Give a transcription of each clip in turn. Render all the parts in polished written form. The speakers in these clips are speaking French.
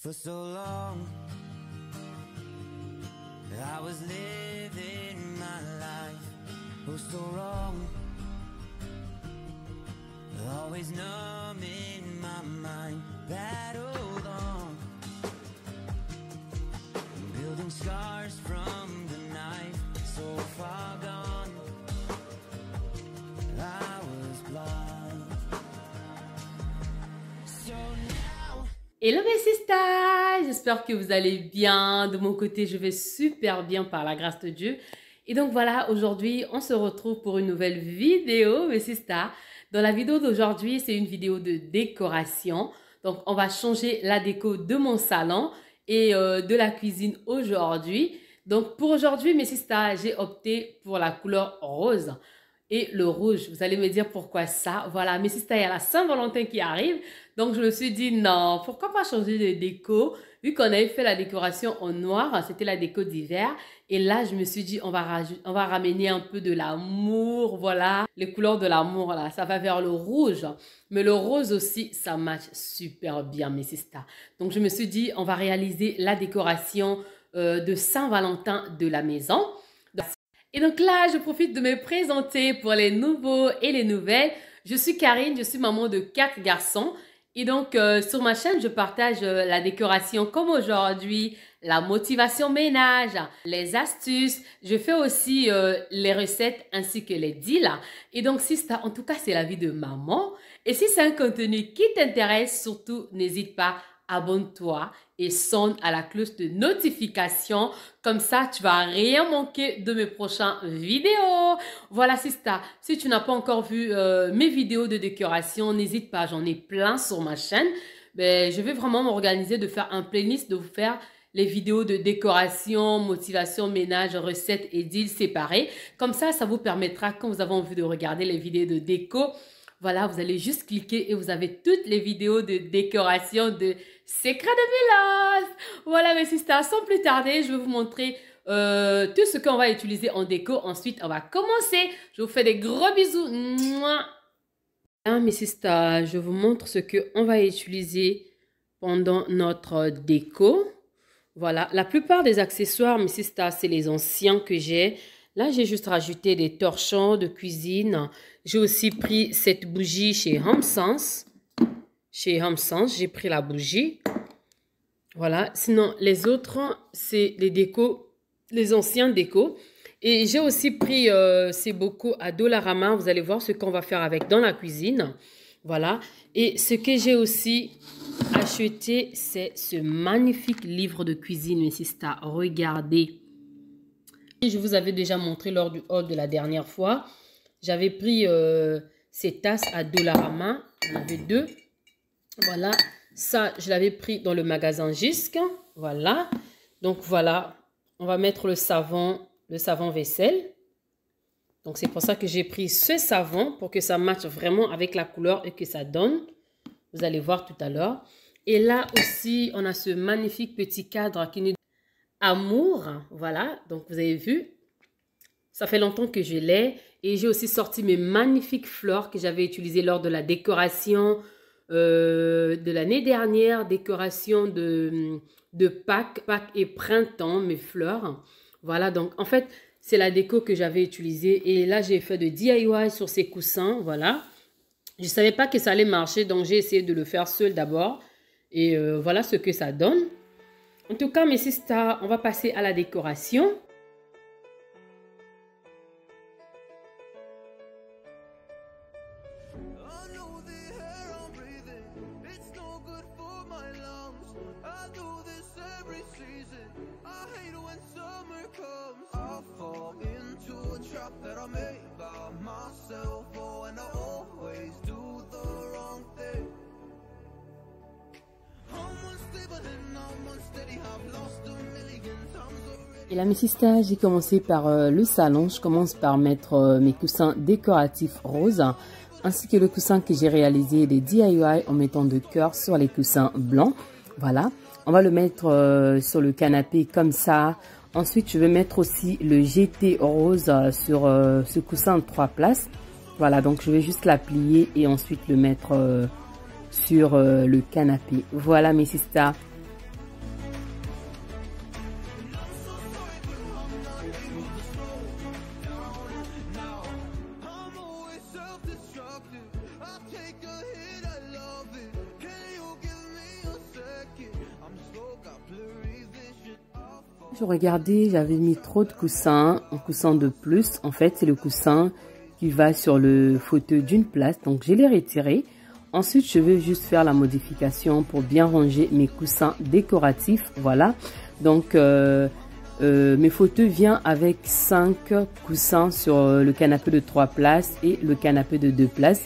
For so long, I was living my life, oh so wrong, always numb in my mind, battled on, building scars from the knife, so far gone, I was blind, so now. Hello mes sisters, j'espère que vous allez bien. De mon côté, je vais super bien par la grâce de Dieu. Et donc voilà, aujourd'hui, on se retrouve pour une nouvelle vidéo, mes sisters. Dans la vidéo d'aujourd'hui, c'est une vidéo de décoration. Donc, on va changer la déco de mon salon et de la cuisine aujourd'hui. Donc, pour aujourd'hui, mes sisters, j'ai opté pour la couleur rose et le rouge. Vous allez me dire pourquoi ça. Voilà, mes sisters, il y a la Saint-Valentin qui arrive. Donc, je me suis dit, non, pourquoi pas changer de déco? Vu qu'on avait fait la décoration en noir, c'était la déco d'hiver. Et là, je me suis dit, on va ramener un peu de l'amour, voilà. Les couleurs de l'amour, là, ça va vers le rouge. Mais le rose aussi, ça match super bien, mes sisters. Donc, je me suis dit, on va réaliser la décoration de Saint-Valentin de la maison. Et donc là, je profite de me présenter pour les nouveaux et les nouvelles. Je suis Karine, je suis maman de 4 garçons. Et donc, sur ma chaîne, je partage la décoration comme aujourd'hui, la motivation ménage, les astuces. Je fais aussi les recettes ainsi que les deals. Et donc, si ça, en tout cas, c'est la vie de maman. Et si c'est un contenu qui t'intéresse, surtout, n'hésite pas, abonne-toi et sonne à la cloche de notification. Comme ça, tu vas rien manquer de mes prochaines vidéos. Voilà, sister. Si tu n'as pas encore vu mes vidéos de décoration, n'hésite pas. J'en ai plein sur ma chaîne. Mais je vais vraiment m'organiser de faire un playlist, de vous faire les vidéos de décoration, motivation, ménage, recettes et deals séparés. Comme ça, ça vous permettra, quand vous avez envie de regarder les vidéos de déco, voilà, vous allez juste cliquer et vous avez toutes les vidéos de décoration de Secrets de Milos. Voilà mes sisters, sans plus tarder, je vais vous montrer tout ce qu'on va utiliser en déco. Ensuite, on va commencer. Je vous fais des gros bisous. Mouah. Là, mes sisters, je vous montre ce qu'on va utiliser pendant notre déco. Voilà, la plupart des accessoires, mes sisters, c'est les anciens que j'ai. Là, j'ai juste rajouté des torchons de cuisine. J'ai aussi pris cette bougie chez Home Sense. Chez Home Sense, j'ai pris la bougie. Voilà. Sinon, les autres, c'est les décos, les anciens décos. Et j'ai aussi pris ces bocaux à Dollarama. Vous allez voir ce qu'on va faire avec dans la cuisine. Voilà. Et ce que j'ai aussi acheté, c'est ce magnifique livre de cuisine, mes sisters. Regardez. Je vous avais déjà montré lors du haul de la dernière fois. J'avais pris ces tasses à Dollarama. Il y en avait 2. Voilà. Ça, je l'avais pris dans le magasin Jysk. Voilà. Donc, voilà. On va mettre le savon vaisselle. Donc, c'est pour ça que j'ai pris ce savon pour que ça matche vraiment avec la couleur et que ça donne. Vous allez voir tout à l'heure. Et là aussi, on a ce magnifique petit cadre qui nous Amour, voilà, donc vous avez vu, ça fait longtemps que je l'ai et j'ai aussi sorti mes magnifiques fleurs que j'avais utilisées lors de la décoration de l'année dernière, décoration de Pâques et printemps, mes fleurs. Voilà, donc en fait, c'est la déco que j'avais utilisée et là, j'ai fait de DIY sur ces coussins, voilà. Je ne savais pas que ça allait marcher, donc j'ai essayé de le faire seul d'abord et voilà ce que ça donne. En tout cas, mes sisters, on va passer à la décoration. Et là, mes sisters, j'ai commencé par le salon. Je commence par mettre mes coussins décoratifs roses, ainsi que le coussin que j'ai réalisé des DIY en mettant de cœur sur les coussins blancs. Voilà, on va le mettre sur le canapé comme ça. Ensuite, je vais mettre aussi le GT rose sur ce coussin de 3 places. Voilà, donc je vais juste la plier et ensuite le mettre sur le canapé. Voilà mes sisters. je regardais, j'avais mis trop de coussins, un coussin de plus. En fait, c'est le coussin qui va sur le fauteuil d'une place. Donc, je l'ai retiré. Ensuite, je vais juste faire la modification pour bien ranger mes coussins décoratifs. Voilà. Donc, mes fauteuils viennent avec 5 coussins sur le canapé de 3 places et le canapé de 2 places.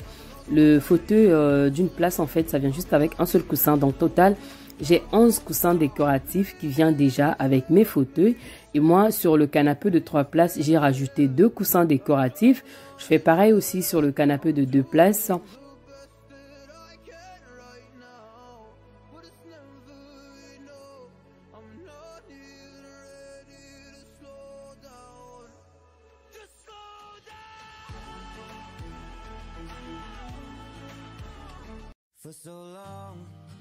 Le fauteuil d'une place, en fait, ça vient juste avec un seul coussin. Donc, total, j'ai 11 coussins décoratifs qui viennent déjà avec mes fauteuils. Et moi, sur le canapé de 3 places, j'ai rajouté 2 coussins décoratifs. Je fais pareil aussi sur le canapé de 2 places.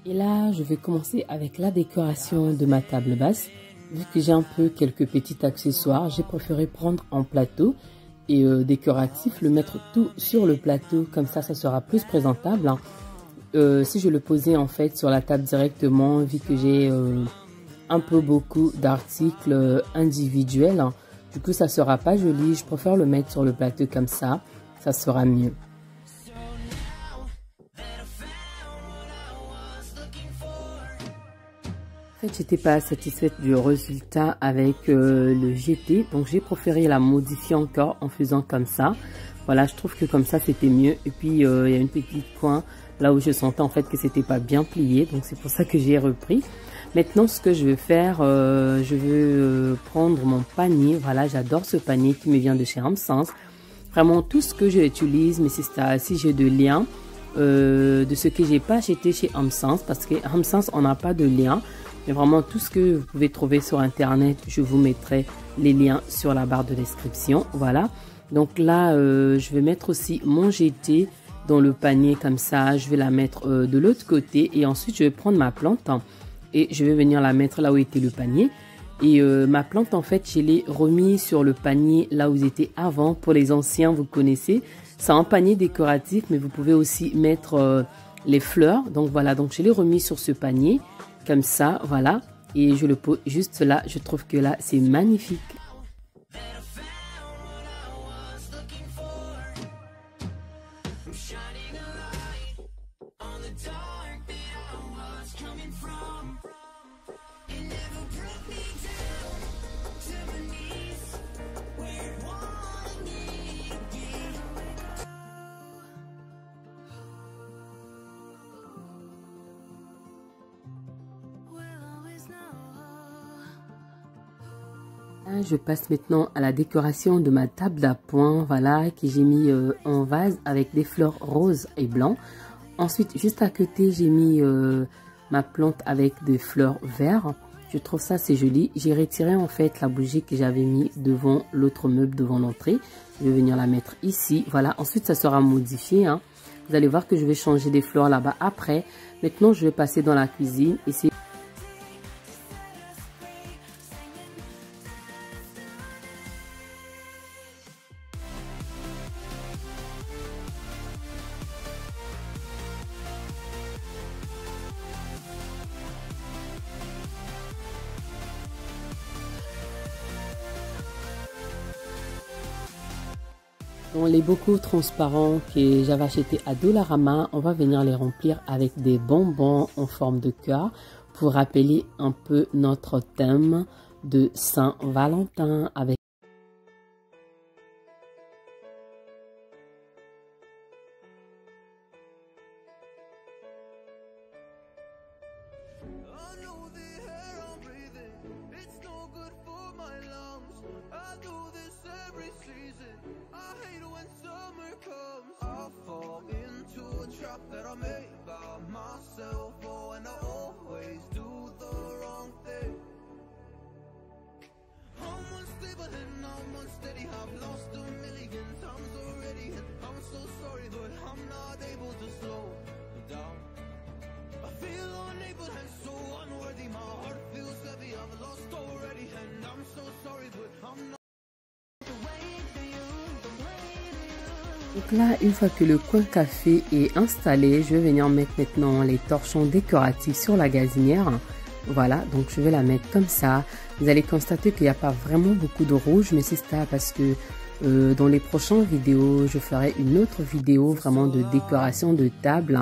Et là, je vais commencer avec la décoration de ma table basse. Vu que j'ai un peu quelques petits accessoires, j'ai préféré prendre en plateau et décoratif, le mettre tout sur le plateau. Comme ça sera plus présentable. Si je le posais en fait sur la table directement, vu que j'ai un peu beaucoup d'articles individuels, du coup ça sera pas joli. Je préfère le mettre sur le plateau comme ça sera mieux. J'étais pas satisfaite du résultat avec le GT, donc j'ai préféré la modifier encore en faisant comme ça. Voilà, je trouve que comme ça c'était mieux. Et puis il y a une petite coin là où je sentais en fait que c'était pas bien plié, donc c'est pour ça que j'ai repris. Maintenant, ce que je vais faire, je vais prendre mon panier. Voilà, j'adore ce panier qui me vient de chez Hamsens. Vraiment tout ce que j'utilise, mais c'est ça. Si j'ai de liens de ce que j'ai pas acheté chez Hamsens, parce que Hamsens on n'a pas de lien. Mais vraiment, tout ce que vous pouvez trouver sur Internet, je vous mettrai les liens sur la barre de description. Voilà. Donc là, je vais mettre aussi mon GT dans le panier comme ça. Je vais la mettre de l'autre côté. Et ensuite, je vais prendre ma plante et je vais venir la mettre là où était le panier. Et ma plante, en fait, je l'ai remis sur le panier là où il était avant. Pour les anciens, vous connaissez. C'est un panier décoratif, mais vous pouvez aussi mettre les fleurs. Donc voilà, donc je l'ai remis sur ce panier. Comme ça, voilà. Et je le pose juste là. Je trouve que là, c'est magnifique. Je passe maintenant à la décoration de ma table d'appoint, voilà, que j'ai mis en vase avec des fleurs roses et blancs. Ensuite, juste à côté, j'ai mis ma plante avec des fleurs vertes. Je trouve ça c'est joli. J'ai retiré en fait la bougie que j'avais mis devant l'autre meuble, devant l'entrée. Je vais venir la mettre ici, voilà. Ensuite, ça sera modifié, hein. Vous allez voir que je vais changer des fleurs là-bas après. Maintenant, je vais passer dans la cuisine. Ici. Dans les bocaux transparents que j'avais achetés à Dollarama, on va venir les remplir avec des bonbons en forme de cœur pour rappeler un peu notre thème de Saint-Valentin avec that I made by myself, oh, and I always do the wrong thing. I'm unstable and I'm unsteady, I've lost a million times already, and I'm so sorry, but I'm not able to slow down. I feel unable and so unworthy, my heart feels heavy, I've lost already, and I'm so sorry, but I'm not. Donc là, une fois que le coin café est installé, je vais venir mettre maintenant les torchons décoratifs sur la gazinière. Voilà, donc je vais la mettre comme ça. Vous allez constater qu'il n'y a pas vraiment beaucoup de rouge, mais c'est ça parce que dans les prochaines vidéos, je ferai une autre vidéo vraiment de décoration de table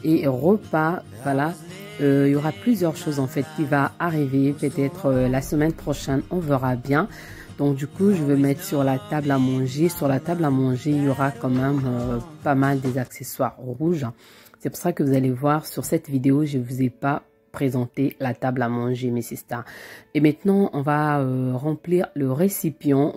et repas. Voilà, il y aura plusieurs choses en fait qui va arriver. Peut-être la semaine prochaine, on verra bien. Donc du coup, je vais mettre sur la table à manger. Sur la table à manger, il y aura quand même pas mal des accessoires rouges. C'est pour ça que vous allez voir sur cette vidéo, je ne vous ai pas présenté la table à manger, mes sisters. Et maintenant, on va remplir le récipient.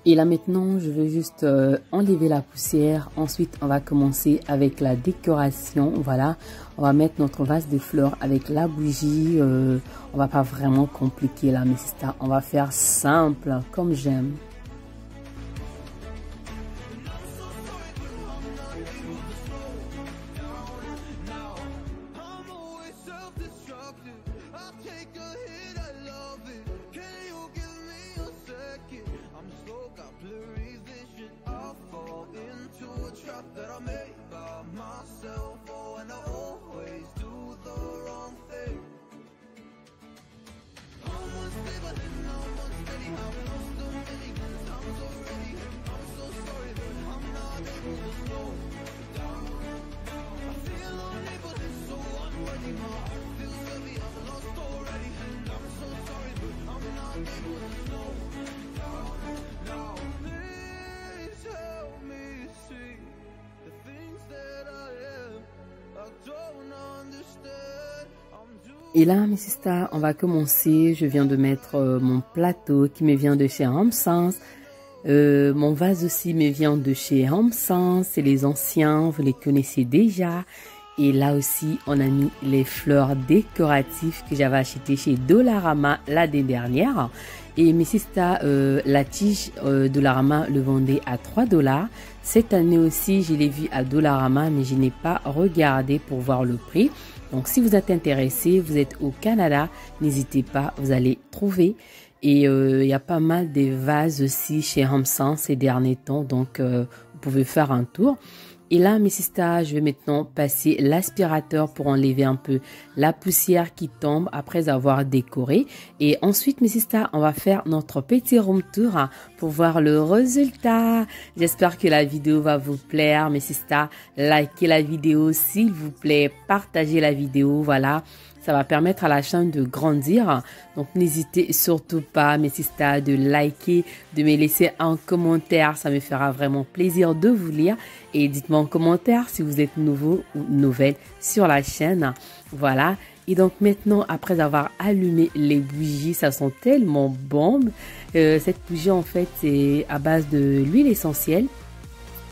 Et là maintenant, je vais juste enlever la poussière. Ensuite, on va commencer avec la décoration. Voilà, on va mettre notre vase de fleurs avec la bougie. On va pas vraiment compliquer là, mais c'est ça. On va faire simple, comme j'aime. Et là, mes sisters, on va commencer. Je viens de mettre mon plateau qui me vient de chez Homme Sens. Mon vase aussi me vient de chez Homme Sens. C'est les anciens, vous les connaissez déjà. Et là aussi, on a mis les fleurs décoratives que j'avais achetées chez Dollarama l'année dernière. Et mes sisters, la tige Dollarama le vendait à 3 $. Cette année aussi, je l'ai vu à Dollarama, mais je n'ai pas regardé pour voir le prix. Donc, si vous êtes intéressé, vous êtes au Canada, n'hésitez pas, vous allez trouver. Et il y a pas mal de vases aussi chez Homme Sens ces derniers temps, donc vous pouvez faire un tour. Et là, mes sisters, je vais maintenant passer l'aspirateur pour enlever un peu la poussière qui tombe après avoir décoré. Et ensuite, mes sisters, on va faire notre petit room tour pour voir le résultat. J'espère que la vidéo va vous plaire, mes sisters. Likez la vidéo s'il vous plaît, partagez la vidéo, voilà. Ça va permettre à la chaîne de grandir. Donc, n'hésitez surtout pas, mes sisters, de liker, de me laisser un commentaire. Ça me fera vraiment plaisir de vous lire. Et dites-moi en commentaire si vous êtes nouveau ou nouvelle sur la chaîne. Voilà. Et donc, maintenant, après avoir allumé les bougies, ça sent tellement bon. Cette bougie, en fait, c'est à base de l'huile essentielle.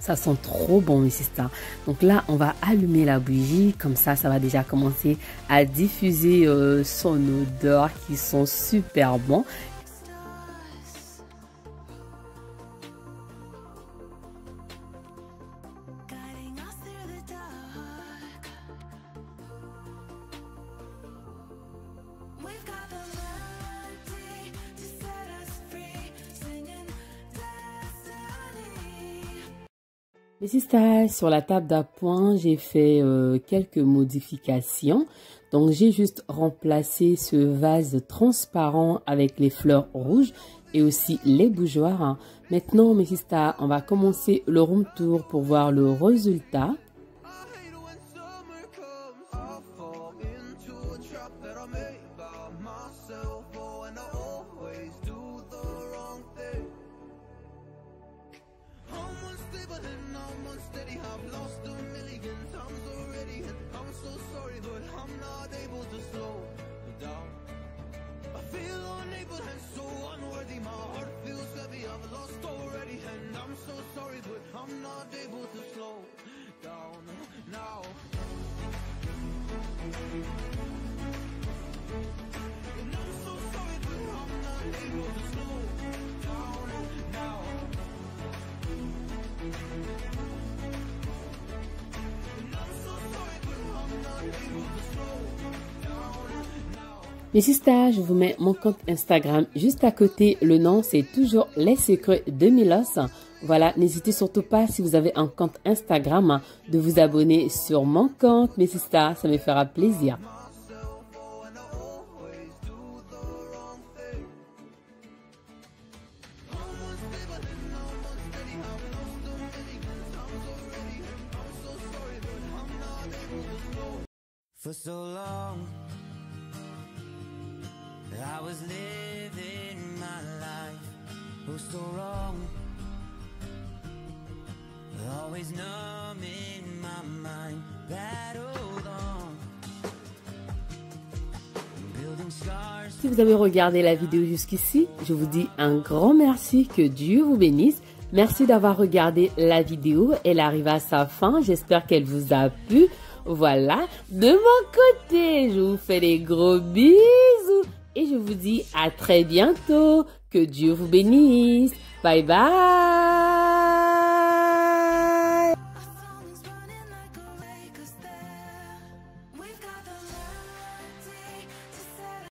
Ça sent trop bon, mes sisters. Donc là, on va allumer la bougie. Comme ça, ça va déjà commencer à diffuser son odeur qui sont super bons. Mes sisters, sur la table d'appoint, j'ai fait quelques modifications. Donc, j'ai juste remplacé ce vase transparent avec les fleurs rouges et aussi les bougeoirs. Maintenant, mes sisters, on va commencer le room tour pour voir le résultat. Mes sisters, je vous mets mon compte Instagram juste à côté. Le nom, c'est toujours Les Secrets de Milos. Voilà, n'hésitez surtout pas, si vous avez un compte Instagram, de vous abonner sur mon compte. Mes sisters, ça me fera plaisir. For so long, I was living my life, oh so wrong, always numb in my mind, battled on, building scars. Si vous avez regardé la vidéo jusqu'ici, je vous dis un grand merci, que Dieu vous bénisse. Merci d'avoir regardé la vidéo, elle arrive à sa fin, j'espère qu'elle vous a plu. Voilà, de mon côté, je vous fais des gros bisous et je vous dis à très bientôt. Que Dieu vous bénisse. Bye bye.